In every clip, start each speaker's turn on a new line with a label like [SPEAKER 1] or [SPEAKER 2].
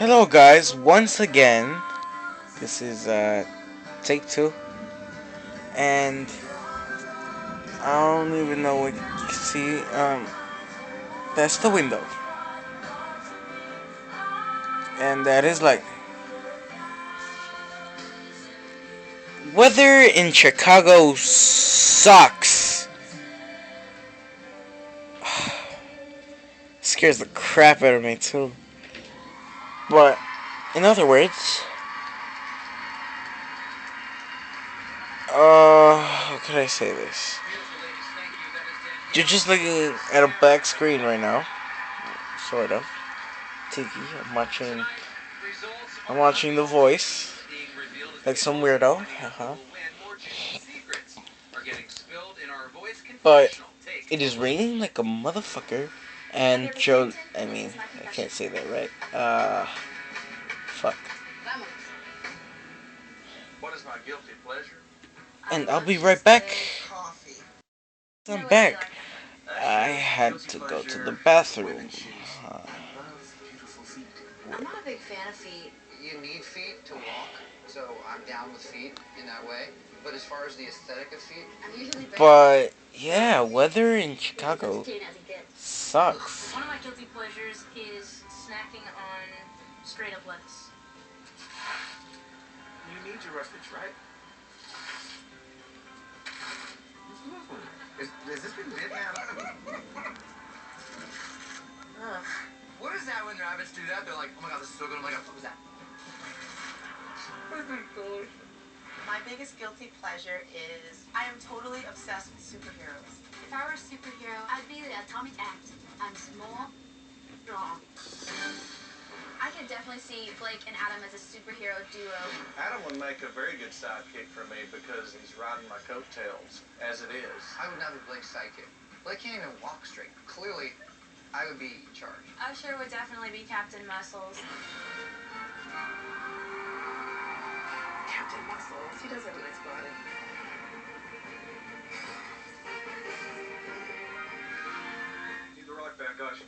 [SPEAKER 1] Hello guys, once again, this is take two, and I don't even know what you can see, that's the window, and that is like, weather in Chicago sucks. Scares the crap out of me too, but in other words, how can I say this? You're just looking at a black screen right now, sort of. Tiki, I'm watching The Voice, like some weirdo. But it is raining like a motherfucker, and Joe. I mean, I can't say that, right? Fuck.
[SPEAKER 2] What is my guilty pleasure?
[SPEAKER 1] And I'll be right back. I'm back. I had to go to the bathroom.
[SPEAKER 2] I'm not a big fan of feet. You need feet to walk, so I'm down with feet in that way. But as far as the aesthetic of feet, I'm usually very
[SPEAKER 1] But yeah, weather in Chicago sucks.
[SPEAKER 3] One of my guilty pleasures is snacking on straight up lettuce.
[SPEAKER 2] you need your roughage, right? Is this been bit now? What is that when rabbits do that? They're like, oh my god, this is so good. I'm like, what was that?
[SPEAKER 4] My biggest guilty pleasure is I am totally obsessed with superheroes.
[SPEAKER 3] If I were a superhero, I'd be the atomic act. I'm small, strong. I could definitely see Blake and Adam as a superhero duo.
[SPEAKER 5] Adam would make a very good sidekick for me because he's riding my coattails, as it is.
[SPEAKER 2] I would not be Blake's sidekick. Blake can't even walk straight. Clearly, I would be in charge.
[SPEAKER 3] Usher would definitely be Captain Muscles.
[SPEAKER 4] Captain Muscles. He does have a nice body.
[SPEAKER 5] Need the rock back, Usher.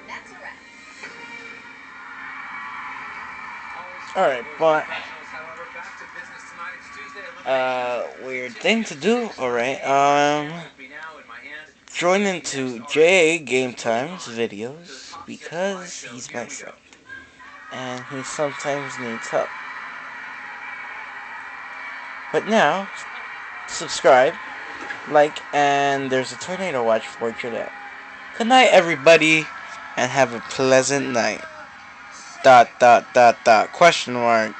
[SPEAKER 4] That's a wrap.
[SPEAKER 1] Alright, but weird thing to do, alright. Join into J Game Time's videos because he's my friend. And he sometimes needs help. But now, subscribe, like, and there's a tornado watch for Juliet. Good night, everybody, and have a pleasant night. ... Question mark.